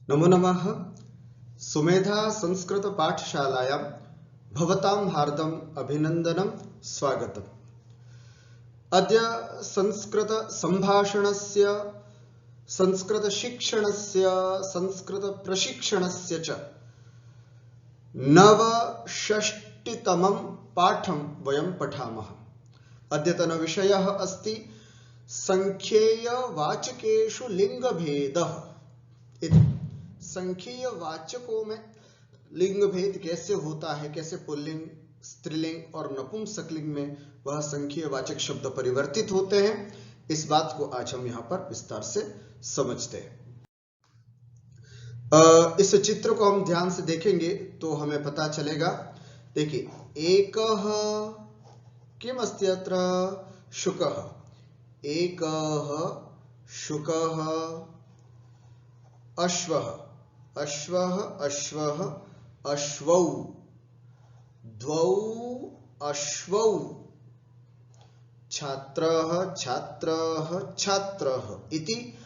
नमो नमः। सुमेधा संस्कृत पाठशालायां भवतां हार्दम् अभिनन्दनं स्वागतम्। अद्य संस्कृत संभाषणस्य, संस्कृत शिक्षणस्य, संस्कृत प्रशिक्षणस्य च नवषष्टितमं पाठं वयं पठामः। अद्यतनविषयः अस्ति संख्येयवाचकेषु लिंगभेदः। संख्यीय वाचकों में लिंग भेद कैसे होता है, कैसे पुल्लिंग, स्त्रीलिंग और नपुंसकलिंग में वह संख्यीय वाचक शब्द परिवर्तित होते हैं, इस बात को आज हम यहाँ पर विस्तार से समझते हैं। इस चित्र को हम ध्यान से देखेंगे तो हमें पता चलेगा। देखिए, एकः किम अस्ति अत्र? शुकः। एकः शुकः, अश्वः अश्वः अश्वः अश्वौ, द्वौ अश्वौ, छात्रः छात्रः छात्रः इति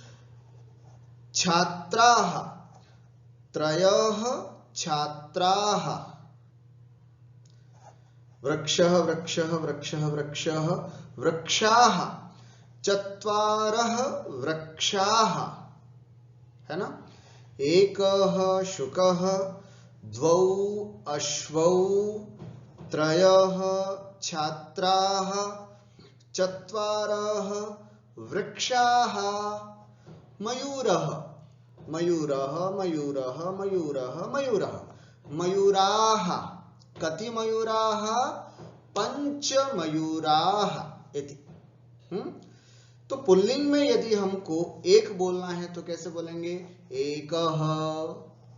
छात्राः, त्रयः छात्राः, वृक्षः वृक्षः वृक्षः वृक्षः वृक्षाः, चत्वारः वृक्षाः, है ना। एकः शुकः, द्वौ अश्वौ, त्रयः छात्राः, चत्वारः वृक्षाः, मयूरः मयूरः मयूरः मयूरः मयूरः, मयूराः। कति मयूराः? पंच मयूराः इति। तो पुल्लिंग में यदि हमको एक बोलना है तो कैसे बोलेंगे? एकः,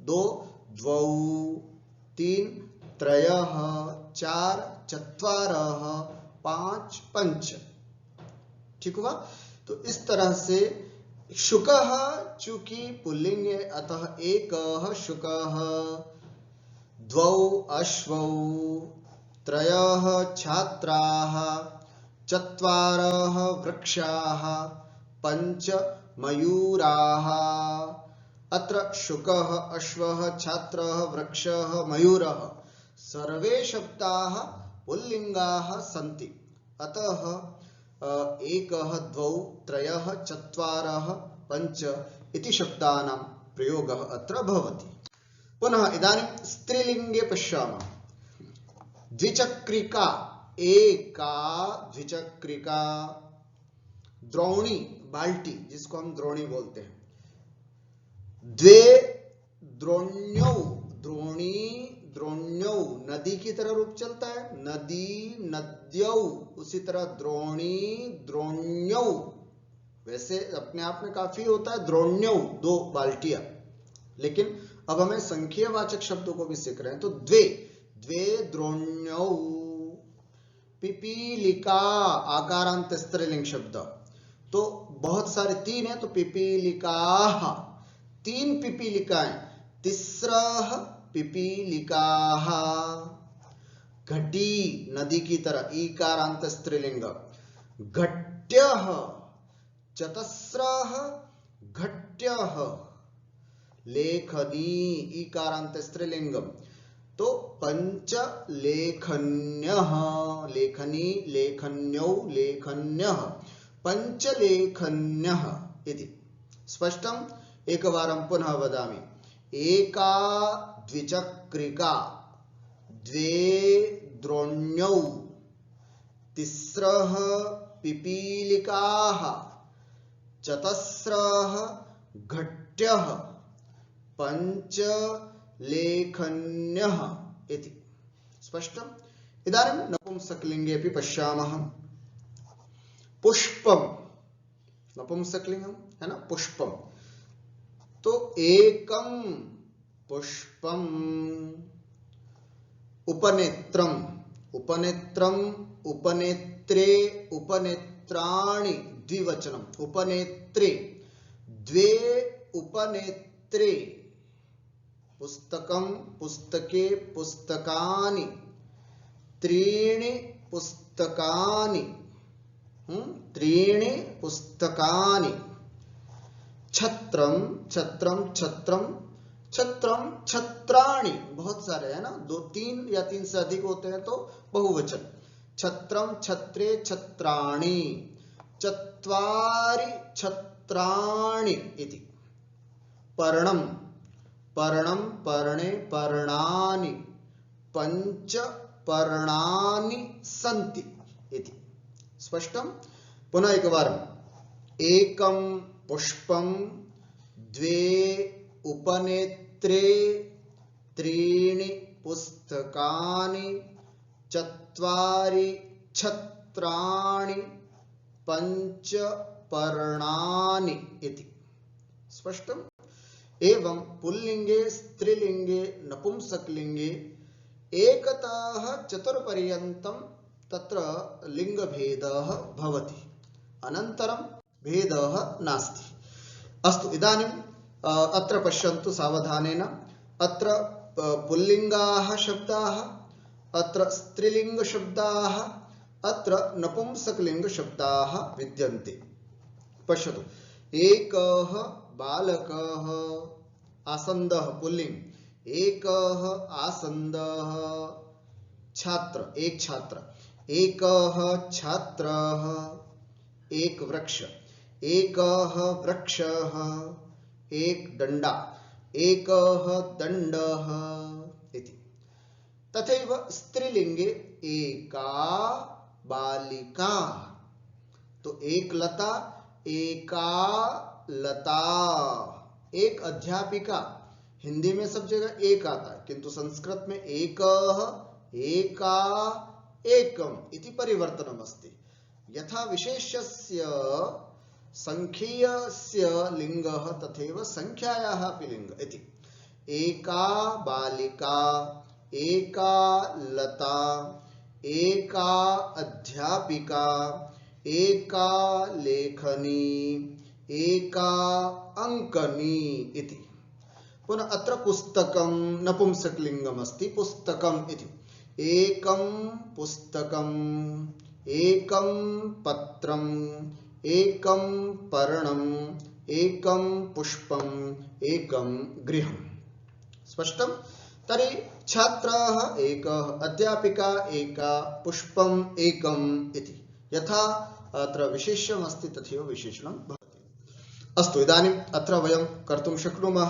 दो, द्वौ, तीन, त्रयः, चार, चत्वारः, पांच, पंच। ठीक हुआ। तो इस तरह से शुकः चूंकि पुल्लिंग है, अतः एकः शुकः, द्वौ अश्वौ, त्रयः छात्राः, चत्वारः वृक्षाः, पंच मयूराः। अत्र शुकः, अश्वः, छात्रः, वृक्षः, मयूरः सर्वे शब्दाः पुल्लिंगाः सन्ति। अतः एकः, द्वौ, त्रयः, चत्वारः, पंच इति शब्दानां प्रयोगः अत्र भवति। पुनः इदानीं स्त्रीलिंगे पश्यामः। द्विचक्रिका, एका द्विचक्रिका, द्रोणी बाल्टी जिसको हम द्रोणी बोलते हैं, द्वे द्रोण्यौ, द्रोणी द्रोण्यौ, नदी की तरह रूप चलता है, नदी नद्यौ, उसी तरह द्रोणी द्रोण्यौ। वैसे अपने आप में काफी होता है द्रोण्यौ, दो बाल्टियां, लेकिन अब हमें संख्यावाचक शब्दों को भी सीख रहे हैं। तो द्वे, द्वे द्रोण्यौ। पिपीलिका आकारांत स्त्रीलिंग शब्द, तो बहुत सारे तीन है तो पिपीलिकाः, तीन पिपीलिकाएं, तिस्रः पिपीलिकाः। घटी नदी की तरह, ईकारांत स्त्रीलिंग, घट्यः, चतस्रः घट्यः। लेखनी ईकारांत स्त्रीलिंग, तो पंच लेखन्यः, लेखनी लेखन्यौ लेखन्यः, पंच लेखन्यः इति। स्पष्टम्? एकवारं पुनः वदामि। एका द्विचक्रिका, द्वे द्रोण्यौ, तिस्रः पिपीलिकाः, चतस्रः घट्यः, पंच लेखन्यः इति। स्पष्टम्? इदानीं नपुंसकलिंगे अपि पश्यामः। पुष्पम, नपुंसकलिंगम है ना, पुष्पम। तो एकम पुष्पम, उपनेत्रम, उपनेत्रम, उपनेत्रे, उपनेत्राणि द्विवचनम, उपनेत्रे, द्वे उपनेत्रे, पुस्तकम पुस्तके पुस्तकानि, त्रीणि पुस्तकानि, त्रीणि पुस्तकानि, छत्रम छत्रम छत्रम छत्रम छत्राणि, बहुत सारे है ना, दो तीन या तीन से अधिक होते हैं तो बहुवचन। छत्रम छत्रे छत्राणि, चत्वारि छत्राणि इति। पर्णम पर्णम पर्णे पर्णानि, पंच पर्णानि सन्ति इति। स्पष्टं? पुनः एकवारम्। एकं पुष्पं, द्वे उपनेत्रे, त्रीणि पुस्तकानि, चत्वारि छत्राणि, पंच पर्णानि इति। स्पष्टम्? एवं पुल्लिंगे, स्त्रीलिंगे, नपुंसकलिंगे एकतः चतुर्पर्यन्तं तत्र लिंगभेदः भवति, अनन्तरं भेदः नास्ति। अस्तु, इदानीं अत्र पश्यन्तु सावधानेन। अत्र पुल्लिंगाः शब्दाः, अत्र स्त्रीलिंग शब्दाः, अत्र नपुंसकलिंग शब्दाः विद्यन्ते। पश्यतु। एकः बालकः, आसन्दः पुल्लिंग, एकः आसन्दः, छात्र एक छात्र, एकः छात्रः, एक वृक्ष, एकः वृक्षः, एक दण्डा, एकः दण्डः इति। तथैव स्त्रीलिंगे एका बालिका, तो एक लता, एका लता, एक अध्यापिका। हिंदी में सब जगह एक आता है, किंतु संस्कृत में एकः, एका, एकम इति परिवर्तनम् अस्ति। यथा विशेष्यस्य संख्यीयस्य लिंगः तथैव संख्यायाः अपि लिंग इति। एका बालिका, एका लता, एका अध्यापिका, एका लेखनी, एका अंकनी इति। पुनः अत्र पुस्तकं नपुंसकलिंगम् अस्ति, पुस्तकम् इति। एकं पुस्तकम्, एकं पत्रम्, एकं पर्णम्, एकं पुष्पम्, एकं गृहम्। स्पष्टं? तर्हि छात्राः एकः, अध्यापिका एका, पुष्पम् एकम् इति। यथा अत्र विशेष्यम् अस्ति तथैव विशेषणं भवति। अस्तु, इदानीम् अत्र वयं कर्तुं शक्नुमः,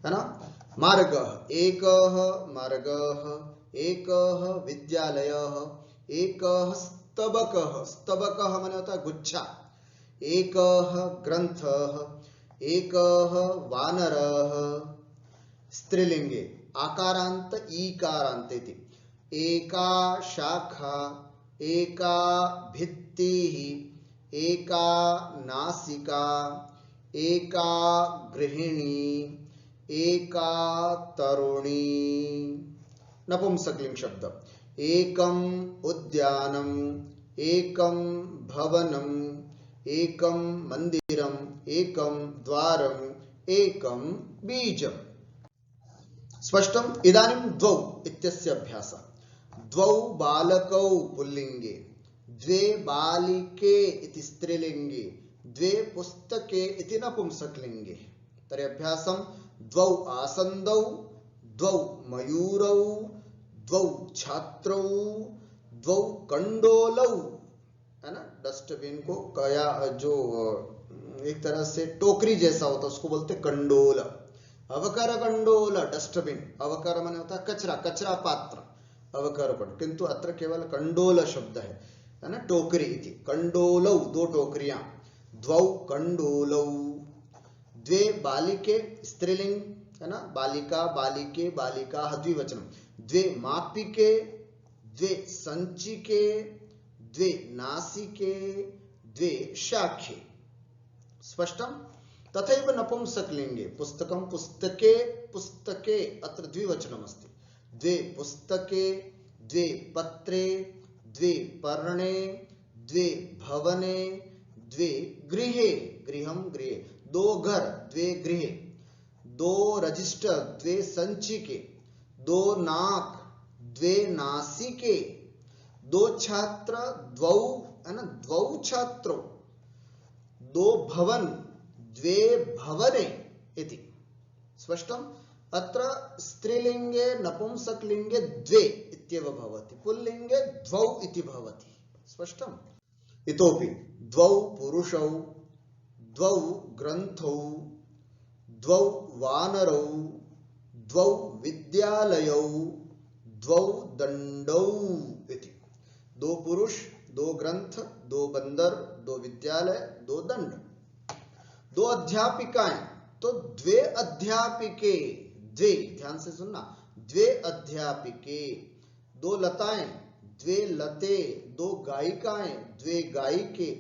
है ना? मार्गः, एकः मार्गः, एकः विद्यालयः, एकः स्तबकः, स्तबकः माने होता है गुच्छा, एकः ग्रंथः, एकः वानरः। स्त्रीलिंगे आकारांत ईकारांत इति। एका शाखा, एका भित्तिः, एका नासिका, एका गृहिणी, एका तरुणी। नपुंसकलिंग शब्द। एकम उद्यानम, एकम भवनम, एकम मंदिरम, एकम द्वारम, एकम बीजम। स्पष्टम? इदानीं द्वौ इत्यस्य अभ्यासः। द्वौ बालकौ पुल्लिंगे, द्वे बालिके इति स्त्रीलिंगे, द्वे पुस्तके इति नपुंसकलिंगे। तर्हि अभ्यासं। द्वौ आसन्दौ, द्वौ मयूरौ, द्वौ छात्रौ, द्वौ कंडोलौ, है ना? डस्टबिन को कया जो एक तरह से टोकरी जैसा होता है उसको बोलते कंडोल। अवकर कंडोल डस्टबिन, अवकर माने होता है कचरा, कचरा पात्र, अवकरपण, किंतु अत्र केवल कंडोल शब्द है ना? टोकरी इति। कंडोलौ, दो टोकरियां। द्वौ कंडोलौ। द्वे बालिके, स्त्रीलिंग, है ना? बालिका, बालिके, बालिका द्विवचनम। द्वे मापिके, द्वे संचिके, द्वे नासिके, द्वे शाखे। स्पष्टं? तथैव नपुंसकलिंगे पुस्तकं, पुस्तके, पुस्तके अत्र द्विवचनम् अस्ति। द्वे पुस्तके, द्वे पत्रे, द्वे पर्णे, द्वे भवने, द्वे गृहे, गृहं गृहे, दो घर, द्वे गृहे, दो रजिस्टर, द्वे संचिके, दो नाक, द्वे नासिके, दो छात्र, द्वौ, है ना? द्वौ छात्रों, दो भवन, द्वे भवने इति। स्पष्टं? अत्र स्त्रीलिंगे नपुंसकलिंगे द्वे इत्येव भवति, पुल्लिंगे द्वौ इति भवति। स्पष्टम्? इतोपि द्वौ पुरुषौ, द्वौ ग्रन्थौ, द्वौ वानरौ, द्वौ विद्यालयौ, द्वौ दंडौ इति। दो पुरुष, दो ग्रंथ, दो बंदर, दो विद्यालय, दो दंड। दो अध्यापिकाएं तो द्वे अध्यापिके, द्वे, ध्यान से सुनना, द्वे अध्यापिके। दो लताएं, द्वे लते, दो गायिकाएं, द्वे गायिके,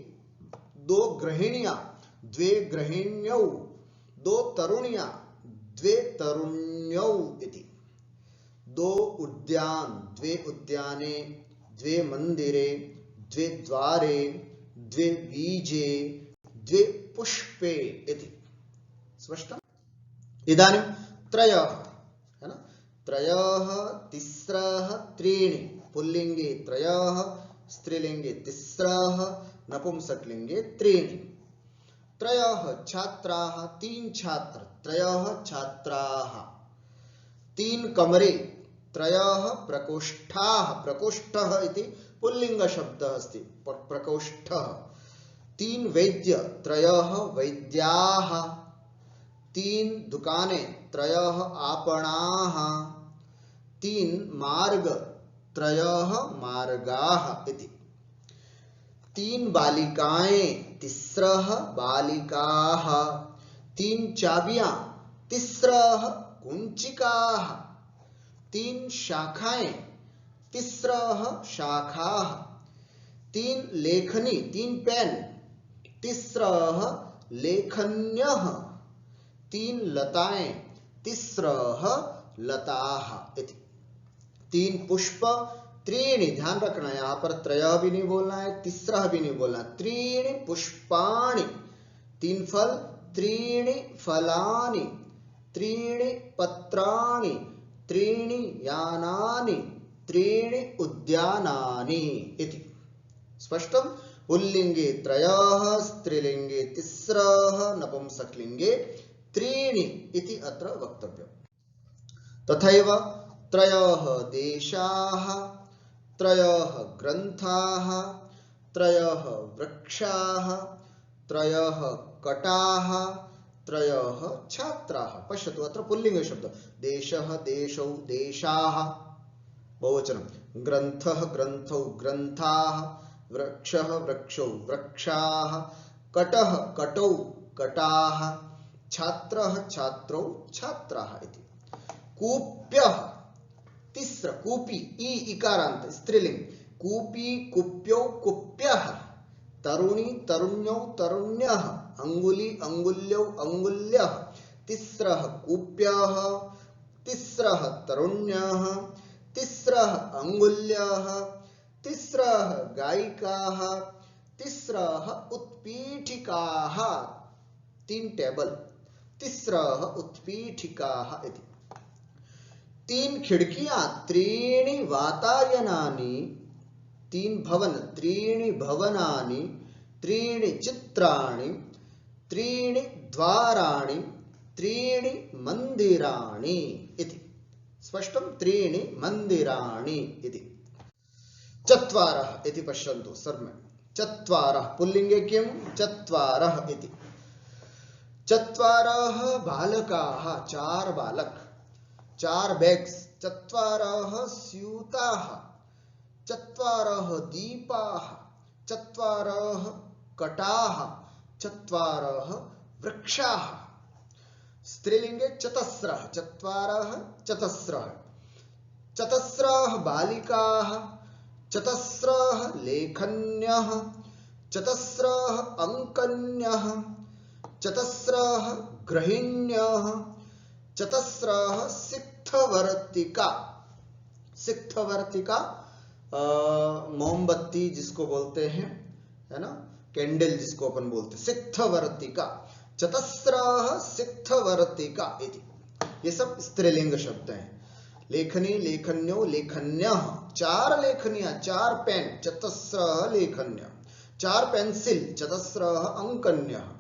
दो गृहिणियां, द्वे गृहिण्यौ, दो तरुणियां, द्वे तरुण्यौ इति। दो उद्यान, द्वे उद्याने, द्वे मंदिरे, द्वे द्वारे, द्वे बीजे, द्वे पुष्पे इति। स्पष्टम्? इदानीं त्रयः, है ना? त्रयः, तिस्रः, त्रीणि, पुल्लिंगे त्रयः, स्त्रीलिंगे तिस्रः, नपुंसकलिंगे त्रीणि। त्रयः छात्राः, तीन छात्र, त्रयः छात्राः। तीन कमरे, त्रयः प्रकोष्ठाः, प्रकोष्ठः इति पुल्लिंग शब्दः अस्ति, प्रकोष्ठः। तीन वैद्य, त्रयः वैद्याः। तीन दुकानें, त्रयः आपणाः। तीन मार्ग, त्रयः मार्गाः इति। तीन बालिकाएं, तिस्रः बालिकाः। तीन चाबियां, तिस्रः कुंचिकाः। तीन शाखाएं, तिस्रः शाखाः। तीन लेखनी, तीन पेन, तिस्रः लेखन्यः। तीन लताएं, तिस्रः लताः इति। तीन पुष्प, त्रीणि, ध्यान रखना यहां पर त्रयः भी नहीं बोलना है, तिस्रः भी नहीं बोलना है, त्रीणि पुष्पाणि। तीन फल, त्रीणि फलानि। त्रीणि पत्राणि, त्रीणि यानानि, त्रीणि उद्यानानि इति। स्पष्टम्? पुल्लिंगे त्रयः, स्त्रीलिंगे तिस्रः, नपुंसकलिंगे त्रीणि इति अत्र वक्तव्यम्। तथैव त्रयः देशाः, त्रयः ग्रन्थाः, त्रयः वृक्षाः, त्रयः कटाः, त्रयः छात्राः। पश्यतु अत्र पुल्लिंग शब्द, देशः देशौ देशाः बहुवचनं, ग्रन्थः ग्रन्थौ ग्रन्थाः, वृक्षः वृक्षौ वृक्षाः, कटः कटौ कटाः, छात्रः छात्रौ छात्राः इति। कूप्यः, तिस्र, कूपी, ई इकारांत स्त्रीलिंग, कूपी कूप्यौ कूप्यः। तरुणी तरुण्यौ तरुण्यः, अंगुली अंगुल्यौ अंगुल्यः। तिस्रः कूप्यः, तिस्रः तरुण्यः, तिस्रः अंगुल्यः, तिस्रः गायिकाः, तिस्रः उत्पीठिकाः। तीन टेबल, तिस्रः उत्पीठिकाः इति। तीन खिड़कियां, त्रीणि वातायनानि। तीन भवन, त्रीणि भवनानि। त्रीणि चित्राणि, त्रीणि द्वाराणि, त्रीणि मंदिराणि इति। स्पष्टं? त्रीणि मंदिराणि इति। चत्वारः इति पश्यन्तु सर्वे। चत्वारः पुल्लिंगे किं? चत्वारः इति। चत्वारः बालकाः, चार बालक, चार बैग्स। चत्वारः स्यूताः, चत्वारः दीपाः, चत्वारः कटाः, चत्वारः वृक्षाः। स्त्रीलिंगे चतस्रः, चत्वारः चतस्रः। चतस्रः बालिकाः, चतस्रः लेखन्यः, चतस्रः अंकन्यः, चतस्रः गृहिण्यः, चतस्रः सिक्थवर्तिका। सिक्थवर्तिका मोमबत्ती जिसको बोलते हैं, है ना, कैंडल जिसको अपन बोलते हैं, सिक्थवर्तिका। चतस्रः सिक्थवर्तिका इति। ये सब स्त्रीलिंग शब्द हैं। लेखनी लेखन्यो लेखन्यः, चार लेखनियां, चार पेन, चतस्रः लेखन्यः। चार पेंसिल, चतस्रः अंकन्यः।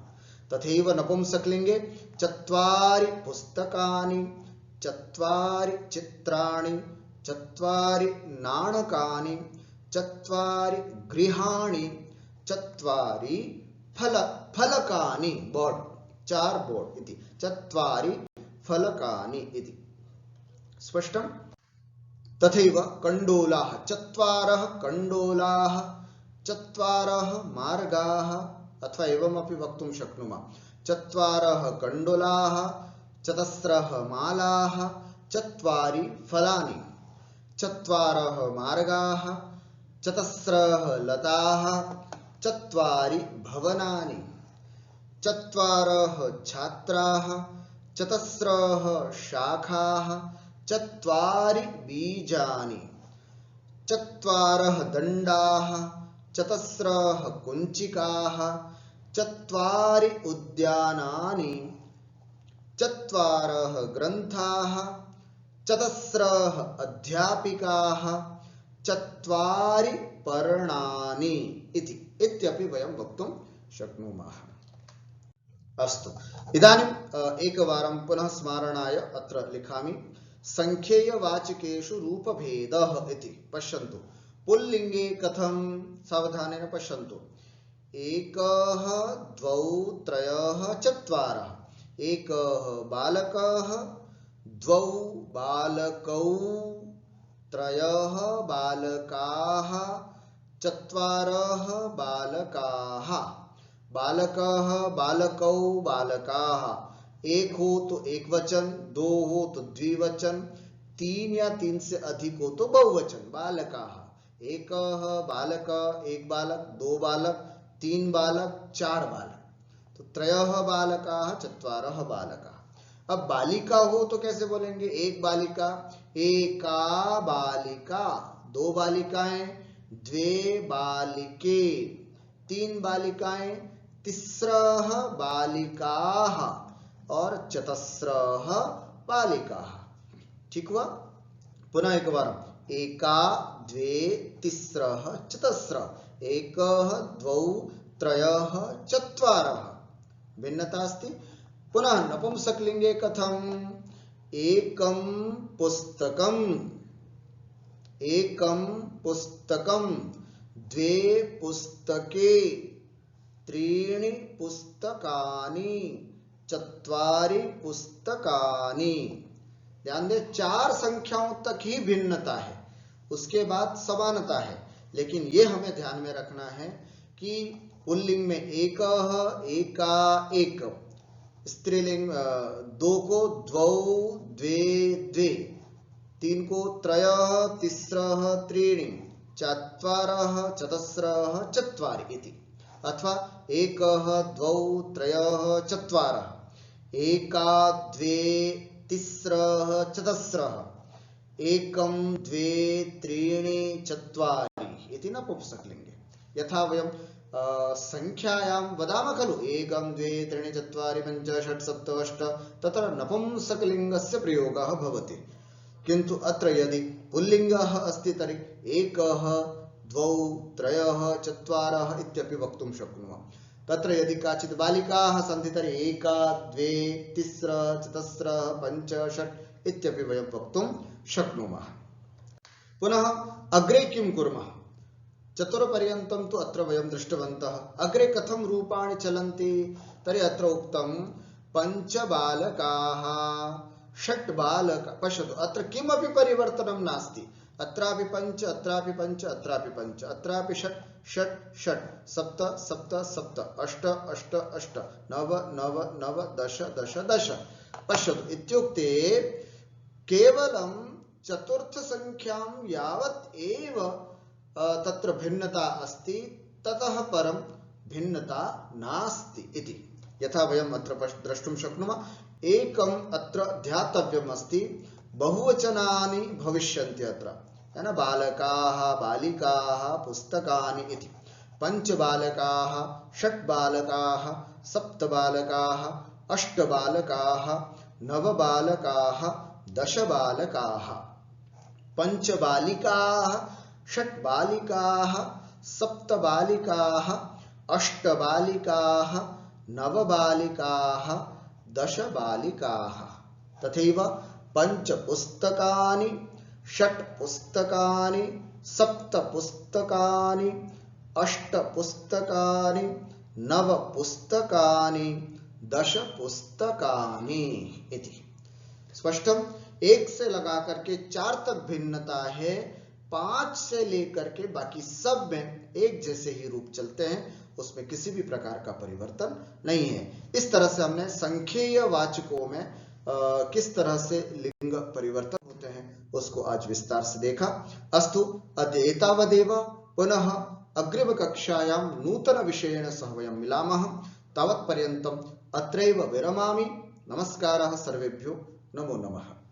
तथैव नपुंसकलिंगे चत्वारि पुस्तकानि, चत्वारि चित्राणि, चत्वारि नाणकानि, चत्वारि गृहाणि, चत्वारि फलकानि, बोर्ड, 4 बोर्ड इति, चत्वारि फलकानि इति। स्पष्टम्? तथैव कण्डोलाः, चत्वारः कण्डोलाः, चत्वारः मार्गाः, अथवा एवमपि वक्तुं शक्नुमः, चत्वारः कण्डोलाः, चतस्रः मालाः, चत्वारि फलानि, चत्वारः मार्गाः, चतस्रः लताः, चत्वारि भवनानि, चत्वारः छात्राः, चतस्रः शाखाः, चत्वारि बीजानि, चत्वारः दण्डाः, चतस्रः कुञ्चिकाः, चत्वारि उद्यानानि, चत्वारः ग्रन्थाः, चतस्रः अध्यापिकाः, चत्वारि पर्णानि इति इत्यपि वयं वक्तुं शक्नुमः। अस्तु, इदानीम् एकवारं पुनः स्मारणाय अत्र लिखामि। संख्येयवाचकेषु रूपभेदः इति पश्यन्तु। पुल्लिङ्गे कथं, सावधानेन पश्यन्तु। एकः द्वौ त्रयः चत्वारः, एकः बालकः, द्वौ बालकौ, त्रयः बालकाः, चत्वारः बालकाः, बालकः बालकौ बालकाः, एक हो तो एक वचन, दो हो तो द्विवचन, 3 या 3 से अधिक हो तो बहुवचन, बालकाः, एक बालक, एक बालक, 2 बालक, 3 बालक, 4 बालक, तो त्रयः बालकाः, चत्वारः बालकाः। अब बालिका हो तो कैसे बोलेंगे? एक बालिका, एका बालिका, 2 बालिकाएं, द्वे बालिके, 3 बालिकाएं, तिस्रः बालिकाः और चतस्रः बालिकाः। ठीक हुआ? पुनः एक बार, एका द्वे तिस्रः चतस्रः, एकः द्वौ त्रयः चत्वारः, भिन्नता अस्ति। पुनः नपुंसकलिंगे कथम्? एकं पुस्तकम्, एकं पुस्तकं, द्वे पुस्तके, त्रीणि पुस्तकानि, चत्वारि पुस्तकानि। ध्यान दें, 4 संख्याओं तक ही भिन्नता है, उसके बाद समानता है, लेकिन ये हमें ध्यान में रखना है कि पुल्लिंग में एकः, एका, एक, स्त्रीलिंग 2 को द्वौ, द्वे, द्वे, 3 को त्रयः, तिस्रः, त्रीणि, चत्वारः, चतस्रः, चत्वारि इति, अथवा एकः द्वौ त्रयः चत्वारः, एका द्वे तिस्रः चतस्रः, एकं द्वे त्रीणि चत्वारि इति नपुंसकलिङ्गे। यथा वयं संख्यायां वदामः खलु, एकं द्वे त्रीणि चत्वारि पञ्च षट् सप्त अष्ट, तत्र नपुंसकलिङ्गस्य प्रयोगः भवति। किन्तु अत्र यदि पुल्लिङ्गः अस्ति तर्हि एकः द्वौ त्रयः चत्वारः इत्यपि वक्तुं शक्नुमः। तत्र यदि काचित् बालिकाः सन्ति तर्हि एका द्वे तिस्रः चतस्रः पञ्च षट् इत्यपि वयं वक्तुं शक्नुमः। पुनः अग्रे किं कुर्मः? चतुर्पर्यन्तं तु अत्र वयं दृष्टवन्तः। अग्रे कथं रूपाणि चलन्ति? तर्हि अत्र उक्तं पञ्च बालकाः, षट् बालक, पश्यतु अत्र किमपि परिवर्तनं नास्ति। अत्रापि पञ्च, अत्रापि पञ्च, अत्रापि पञ्च, अत्रापि षट्, षट्, षट्, सप्त, सप्त, सप्त, अष्ट, अष्ट, अष्ट, नव, नव, नव, दश, दश, दश। पश्यतु, इत्युक्ते केवलं चतुर्थ संख्यां यावत् एव तत्र भिन्नता अस्ति, ततः परं भिन्नता नास्ति इति। यथा वयम् अत्र द्रष्टुं शक्नुमः, एकम् अत्र ध्यातव्यम् अस्ति, बहुवचनानि भविष्यन्ति अत्र, है ना, बालकाः, बालिकाः, पुस्तकानि इति। पञ्च बालकाः, षट् बालकाः, सप्त बालकाः, अष्ट बालकाः, नव बालकाः, दश बालकाः। पञ्च बालिकाः, षट् बालिकाः, सप्त बालिकाः, अष्ट बालिकाः, नव बालिकाः, दश बालिकाः। तथैव पंच पुस्तकानि, षट् पुस्तकानि, सप्त पुस्तकानि, अष्ट पुस्तकानि, नव पुस्तकानि, दश पुस्तकानि इति। स्पष्टम। एक से लगा करके 4 तक भिन्नता है, 5 से लेकर के बाकी सब में एक जैसे ही रूप चलते हैं, उसमें किसी भी प्रकार का परिवर्तन नहीं है। इस तरह से हमने संख्येय वाचकों में किस तरह से लिंग परिवर्तन होते हैं उसको आज विस्तार से देखा। अस्तु, अद्य एतावदेव। पुनः अग्रिम कक्षायां नूतन विषयेण सह वयं मिलामः। तावत् पर्यन्तम् अत्रैव विरमामि। नमस्कारः सर्वेभ्यो। नमो नमः।